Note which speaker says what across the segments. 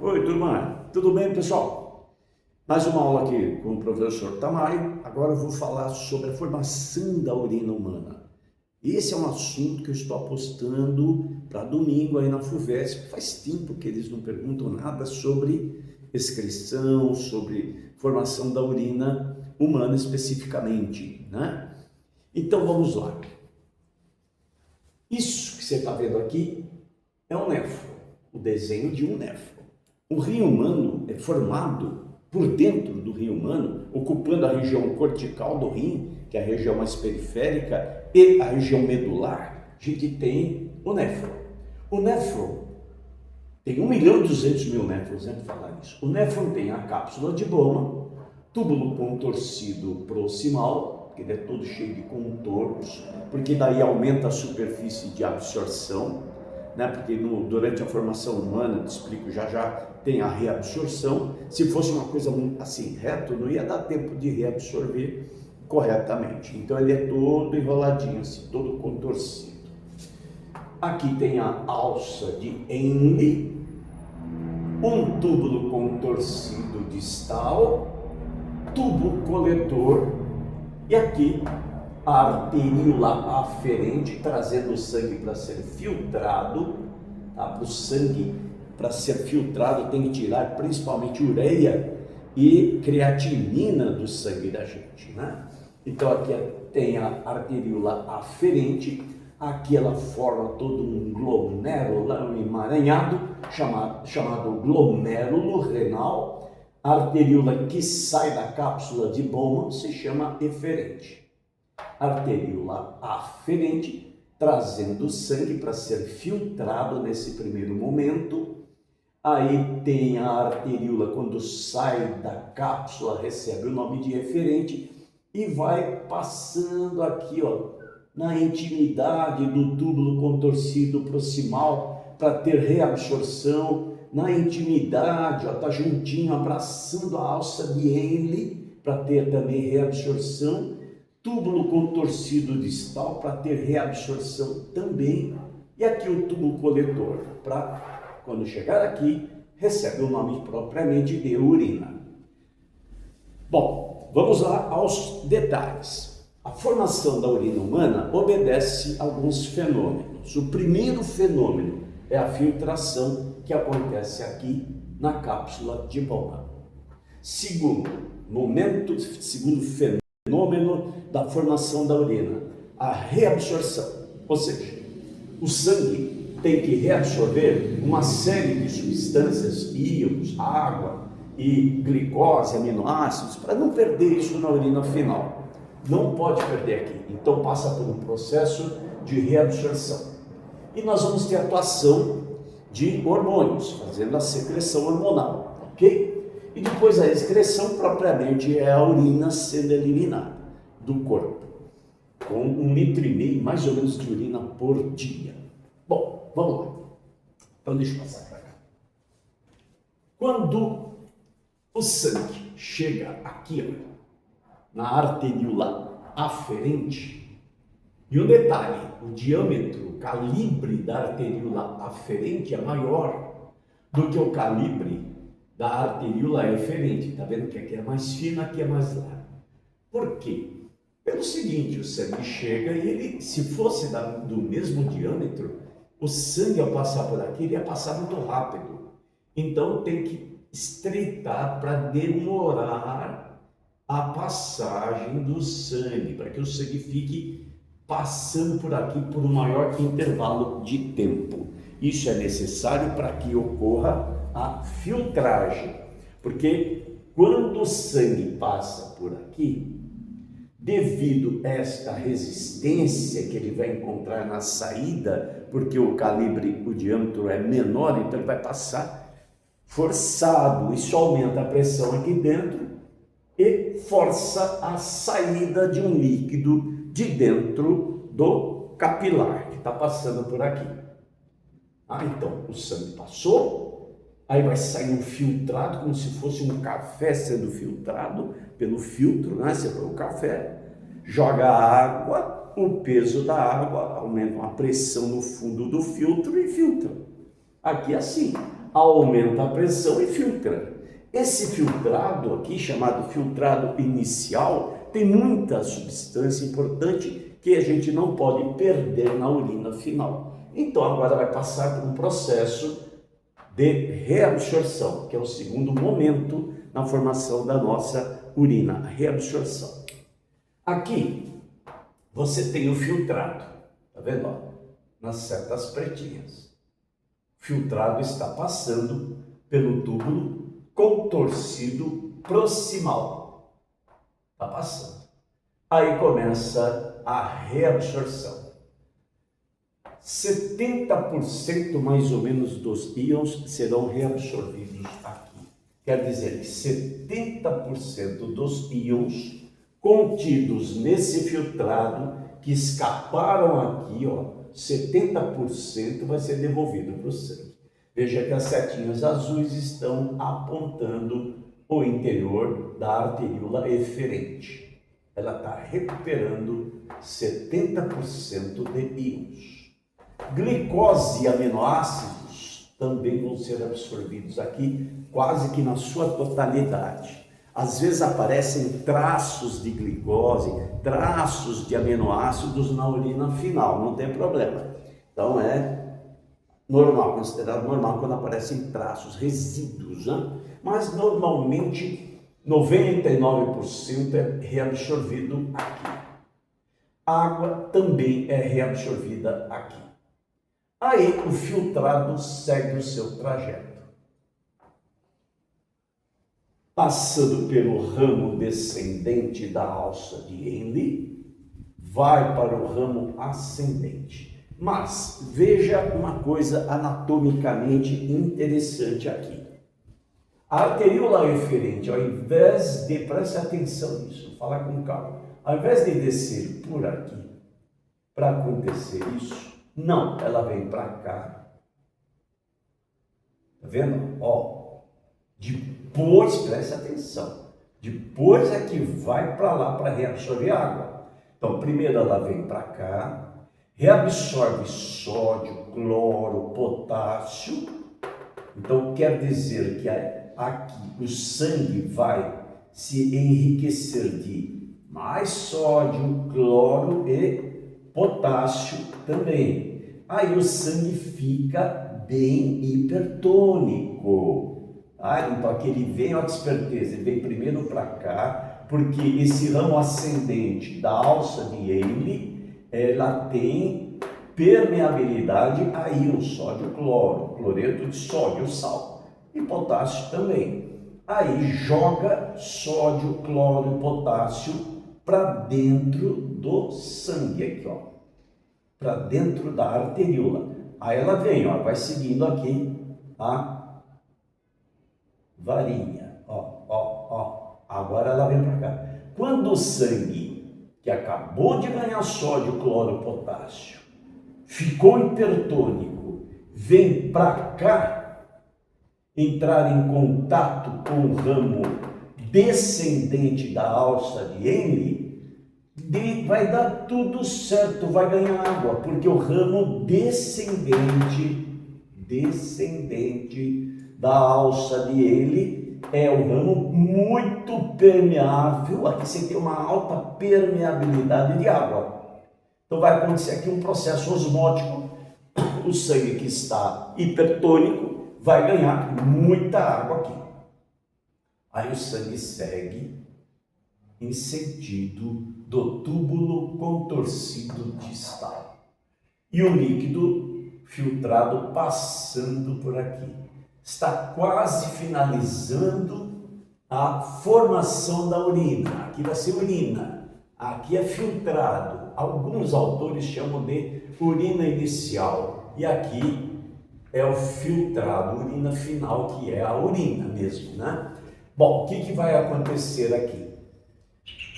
Speaker 1: Oi, turma, tudo bem, pessoal? Mais uma aula aqui com o professor Tamayo. Agora eu vou falar sobre a formação da urina humana. Esse é um assunto que eu estou apostando para domingo aí na FUVEST. Faz tempo que eles não perguntam nada sobre excreção, sobre formação da urina humana especificamente, né? Então vamos lá. Isso que você está vendo aqui é um néfron, o desenho de um néfron. O rim humano é formado por dentro do rim humano, ocupando a região cortical do rim, que é a região mais periférica, e a região medular. A gente tem o néfron. O néfron tem 1.200.000 néfrons, né, para falar isso. O néfron tem a cápsula de Bowman, túbulo contorcido proximal, que ele é todo cheio de contornos, porque daí aumenta a superfície de absorção, né? Porque durante a formação humana, te explico já, tem a reabsorção. Se fosse uma coisa assim, reto, não ia dar tempo de reabsorver corretamente. Então ele é todo enroladinho, assim, todo contorcido. Aqui tem a alça de Henle, um túbulo contorcido distal, tubo coletor, e aqui a arteríola aferente, trazendo o sangue para ser filtrado. Tá? O sangue, para ser filtrado, tem que tirar principalmente ureia e creatinina do sangue da gente, né? Então aqui tem a arteríola aferente, aqui ela forma todo um glomérulo, um emaranhado, chamado glomérulo renal. A arteríola que sai da cápsula de Bowman se chama eferente. Arteríola aferente, trazendo sangue para ser filtrado nesse primeiro momento. Aí tem a arteríola, quando sai da cápsula, recebe o nome de eferente e vai passando aqui, ó, na intimidade do túbulo contorcido proximal para ter reabsorção, na intimidade, ó, tá juntinho, abraçando a alça de Henle para ter também reabsorção, túbulo contorcido distal para ter reabsorção também, e aqui o túbulo coletor, para quando chegar aqui, recebe o nome propriamente de urina. Bom, vamos lá aos detalhes. A formação da urina humana obedece a alguns fenômenos. O primeiro fenômeno é a filtração, que acontece aqui na cápsula de Bowman. Segundo fenômeno da formação da urina, a reabsorção, ou seja, o sangue tem que reabsorver uma série de substâncias, íons, água e glicose, aminoácidos, para não perder isso na urina final. Não pode perder aqui, então passa por um processo de reabsorção. E nós vamos ter atuação de hormônios, fazendo a secreção hormonal, ok? E depois a excreção propriamente é a urina sendo eliminada do corpo, com 1,5 litro mais ou menos de urina por dia. Bom, vamos lá. Então deixa eu passar para cá. Quando o sangue chega aqui, ó, na arteríola aferente, e um detalhe, o diâmetro, o calibre da arteríola aferente é maior do que o calibre da arteríola eferente. Está vendo que aqui é mais fina, aqui é mais larga. Por quê? Pelo seguinte, o sangue chega e ele, se fosse do mesmo diâmetro, o sangue ao passar por aqui, ele ia passar muito rápido. Então tem que estreitar para demorar a passagem do sangue, para que o sangue fique passando por aqui por um maior intervalo de tempo. Isso é necessário para que ocorra a filtragem, porque quando o sangue passa por aqui, devido a esta resistência que ele vai encontrar na saída, porque o calibre, o diâmetro é menor, então ele vai passar forçado, isso aumenta a pressão aqui dentro e força a saída de um líquido de dentro do capilar que está passando por aqui. Então o sangue passou, aí vai sair um filtrado, como se fosse um café sendo filtrado pelo filtro, né? Você põe o café, joga a água, o peso da água aumenta a pressão no fundo do filtro e filtra. Aqui é assim, aumenta a pressão e filtra. Esse filtrado aqui, chamado filtrado inicial, tem muita substância importante que a gente não pode perder na urina final. Então agora vai passar por um processo de reabsorção, que é o segundo momento na formação da nossa urina, a reabsorção. Aqui você tem o filtrado, tá vendo? Ó, nas setas pretinhas. O filtrado está passando pelo túbulo contorcido proximal. Está passando. Aí começa a reabsorção. 70% mais ou menos dos íons serão reabsorvidos aqui. Quer dizer que 70% dos íons contidos nesse filtrado que escaparam aqui, ó, 70% vai ser devolvido para o sangue. Veja que as setinhas azuis estão apontando o interior da arteríola eferente. Ela está recuperando 70% de íons. Glicose e aminoácidos também vão ser absorvidos aqui, quase que na sua totalidade. Às vezes aparecem traços de glicose, traços de aminoácidos na urina final, não tem problema. Então é normal, considerado normal quando aparecem traços, resíduos, né? Mas normalmente 99% é reabsorvido aqui. A água também é reabsorvida aqui. Aí o filtrado segue o seu trajeto. Passando pelo ramo descendente da alça de Henle, vai para o ramo ascendente. Mas veja uma coisa anatomicamente interessante aqui. A arteríola eferente, ao invés de, preste atenção nisso, vou falar com calma, ao invés de descer por aqui, para acontecer isso, não, ela vem para cá. Tá vendo? Ó. Depois, preste atenção, depois é que vai para lá para reabsorver água. Então, primeiro ela vem para cá, reabsorve sódio, cloro, potássio. Então, quer dizer que aqui o sangue vai se enriquecer de mais sódio, cloro e potássio também. Aí o sangue fica bem hipertônico. Então aqui ele vem, olha que esperteza, ele vem primeiro para cá, porque esse ramo ascendente da alça de Henle, ela tem permeabilidade a íon, sódio, cloro, cloreto de sódio, sal, e potássio também. Aí joga sódio, cloro e potássio para dentro do sangue aqui, ó, para dentro da arteríola. Aí ela vem, ó, vai seguindo aqui a varinha, agora ela vem para cá. Quando o sangue, que acabou de ganhar sódio, cloro, potássio, ficou hipertônico, vem para cá, entrar em contato com o ramo descendente da alça de Henle, vai dar tudo certo, vai ganhar água, porque o ramo descendente da alça de Henle é um ramo muito permeável. Aqui você tem uma alta permeabilidade de água. Então vai acontecer aqui um processo osmótico. O sangue que está hipertônico vai ganhar muita água aqui. Aí o sangue segue em sentido do túbulo contorcido distal. E o líquido filtrado passando por aqui. Está quase finalizando a formação da urina. Aqui vai ser urina, aqui é filtrado. Alguns autores chamam de urina inicial. E aqui é o filtrado, urina final, que é a urina mesmo, né? Bom, o que vai acontecer aqui?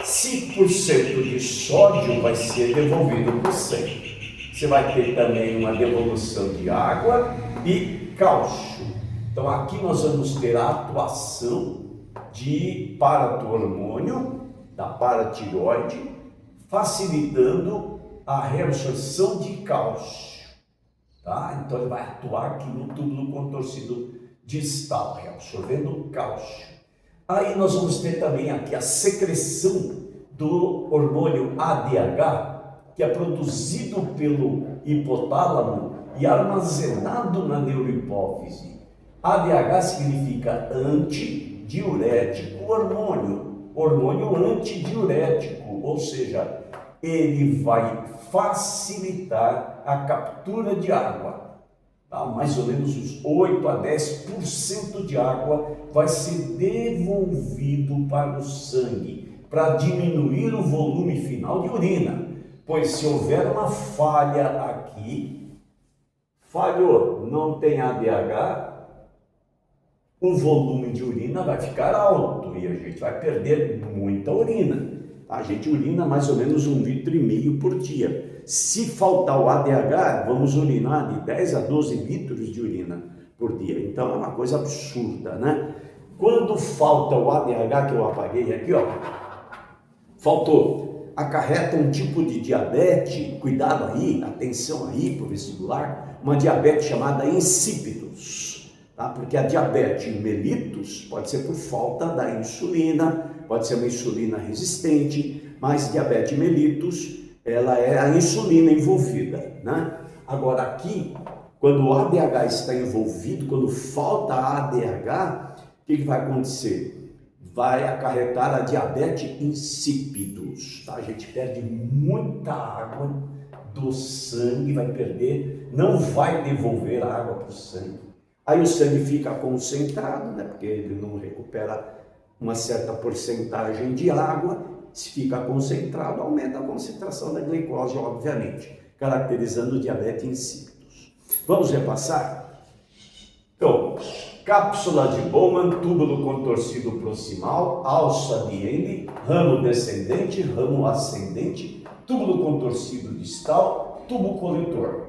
Speaker 1: 5% de sódio vai ser devolvido para o sangue. Você vai ter também uma devolução de água e cálcio. Então aqui nós vamos ter a atuação de paratormônio, da paratireoide, facilitando a reabsorção de cálcio. Tá? Então ele vai atuar aqui no túbulo contorcido distal, reabsorvendo cálcio. Aí nós vamos ter também aqui a secreção do hormônio ADH, que é produzido pelo hipotálamo e armazenado na neurohipófise. ADH significa antidiurético hormônio antidiurético, ou seja, ele vai facilitar a captura de água. Tá? Mais ou menos uns 8 a 10% de água vai ser devolvido para o sangue, para diminuir o volume final de urina. Pois se houver uma falha aqui, falhou, não tem ADH, o volume de urina vai ficar alto e a gente vai perder muita urina. A gente urina mais ou menos 1,5 litro por dia. Se faltar o ADH, vamos urinar de 10 a 12 litros de urina por dia. Então é uma coisa absurda, né? Quando falta o ADH, que eu apaguei aqui, ó, faltou, acarreta um tipo de diabetes, cuidado aí, atenção aí para o vestibular, uma diabetes chamada insípidos, tá? Porque a diabetes mellitus pode ser por falta da insulina, pode ser uma insulina resistente, mas diabetes mellitus, ela é a insulina envolvida, né? Agora aqui, quando o ADH está envolvido, quando falta ADH, o que vai acontecer? Vai acarretar a diabetes insípidos, tá? A gente perde muita água do sangue, vai perder, não vai devolver a água para o sangue. Aí o sangue fica concentrado, né? Porque ele não recupera uma certa porcentagem de água. Se fica concentrado, aumenta a concentração da glicose, obviamente, caracterizando o diabetes insípidos. Vamos repassar? Então, cápsula de Bowman, túbulo contorcido proximal, alça de Henle, ramo descendente, ramo ascendente, túbulo contorcido distal, tubo coletor.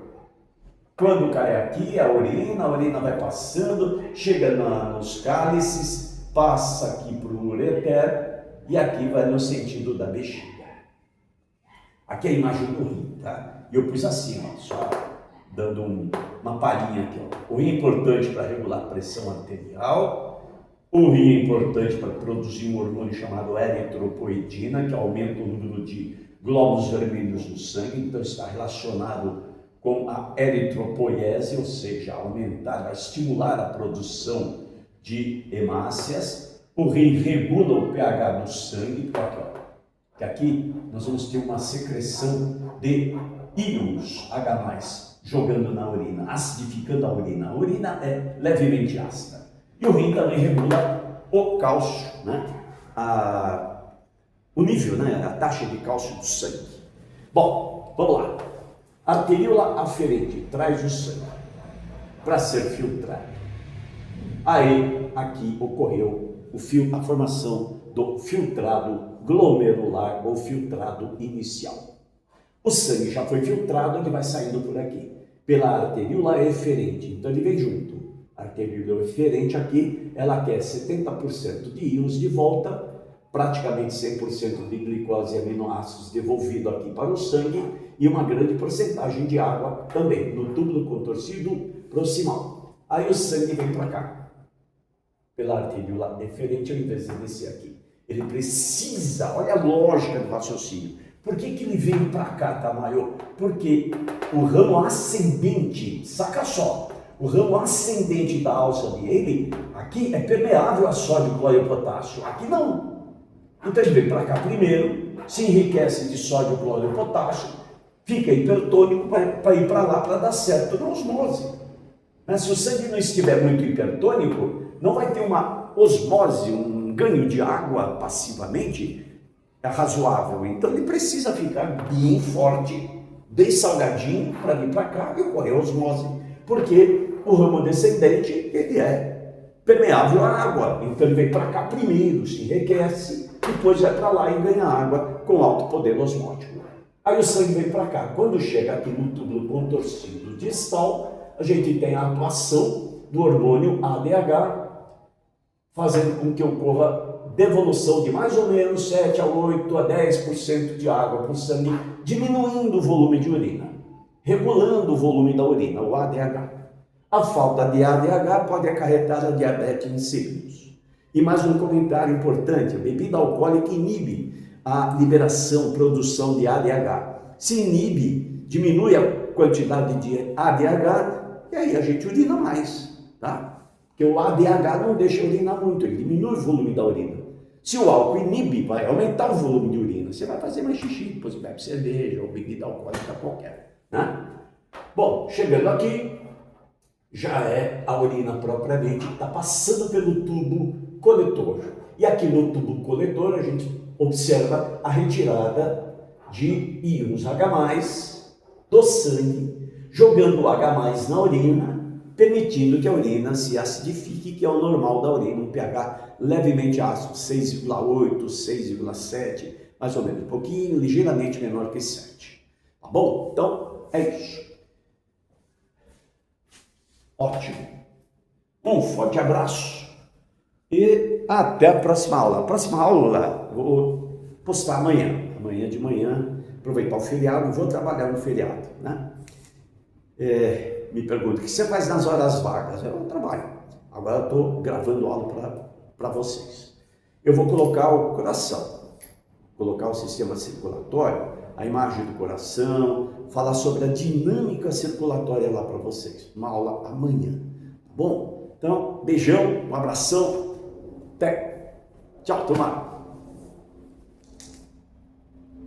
Speaker 1: Quando cai aqui, a urina vai passando, chega nos cálices, passa aqui para o ureter e aqui vai no sentido da bexiga. Aqui é a imagem do rim, tá? E eu pus assim, ó, só dando uma palhinha aqui, ó. O rim é importante para regular a pressão arterial, o rim é importante para produzir um hormônio chamado eritropoetina, que aumenta o número de glóbulos vermelhos no sangue, então está relacionado com a eritropoiese, ou seja, aumentar, estimular a produção de hemácias. O rim regula o pH do sangue, que aqui nós vamos ter uma secreção de íons H+, jogando na urina, acidificando a urina. A urina é levemente ácida. E o rim também regula o cálcio, né? O nível, né? A taxa de cálcio do sangue. Bom, vamos lá. Arteríola aferente traz o sangue para ser filtrado. Aí, aqui ocorreu a formação do filtrado glomerular ou filtrado inicial. O sangue já foi filtrado, ele vai saindo por aqui, pela arteríola eferente, então ele vem junto. A arteríola eferente aqui, ela quer 70% de íons de volta, praticamente 100% de glicose e aminoácidos devolvido aqui para o sangue e uma grande porcentagem de água também, no túbulo contorcido proximal. Aí o sangue vem para cá, pela arteríola eferente, ao invés de descer aqui. Ele precisa, olha a lógica do raciocínio. Por que ele veio para cá, Tamayo? Porque o ramo ascendente, saca só, o ramo ascendente da alça de Henle, aqui é permeável a sódio, cloro e potássio, aqui não. Então ele vem para cá primeiro, se enriquece de sódio, cloro e potássio, fica hipertônico para ir para lá para dar certo na osmose. Mas se o sangue não estiver muito hipertônico, não vai ter uma osmose, um ganho de água passivamente razoável. Então ele precisa ficar bem forte, bem salgadinho para vir para cá e ocorrer a osmose. Porque o ramo descendente, ele é permeável à água. Então ele vem para cá primeiro, se enriquece, depois vai para lá e ganha água com alto poder osmótico. Aí o sangue vem para cá. Quando chega aqui no túbulo contorcido distal, a gente tem a atuação do hormônio ADH, fazendo com que ocorra devolução de mais ou menos 7 a 8 a 10% de água para o sangue, diminuindo o volume de urina, regulando o volume da urina, o ADH. A falta de ADH pode acarretar a diabetes insípidos. E mais um comentário importante: a bebida alcoólica inibe a liberação, produção de ADH. Se inibe, diminui a quantidade de ADH e aí a gente urina mais, tá? Porque o ADH não deixa urinar muito, ele diminui o volume da urina. Se o álcool inibe, vai aumentar o volume de urina. Você vai fazer mais xixi, depois bebe cerveja ou bebida alcoólica qualquer, né? Bom, chegando aqui, já é a urina propriamente, está passando pelo tubo coletor. E aqui no tubo coletor a gente observa a retirada de íons H+, do sangue, jogando o H+ na urina, permitindo que a urina se acidifique, que é o normal da urina, um pH levemente ácido, 6,8, 6,7, mais ou menos, um pouquinho, ligeiramente menor que 7. Tá bom? Então, é isso. Ótimo. Um forte abraço e até a próxima aula. A próxima aula vou postar amanhã. Amanhã de manhã, aproveitar o feriado, vou trabalhar no feriado, né? Me pergunta, o que você faz nas horas vagas? Eu trabalho. Agora eu estou gravando aula para vocês. Eu vou colocar o coração, colocar o sistema circulatório, a imagem do coração, falar sobre a dinâmica circulatória lá para vocês. Uma aula amanhã, tá bom? Então, beijão, um abração, até. Tchau, turma.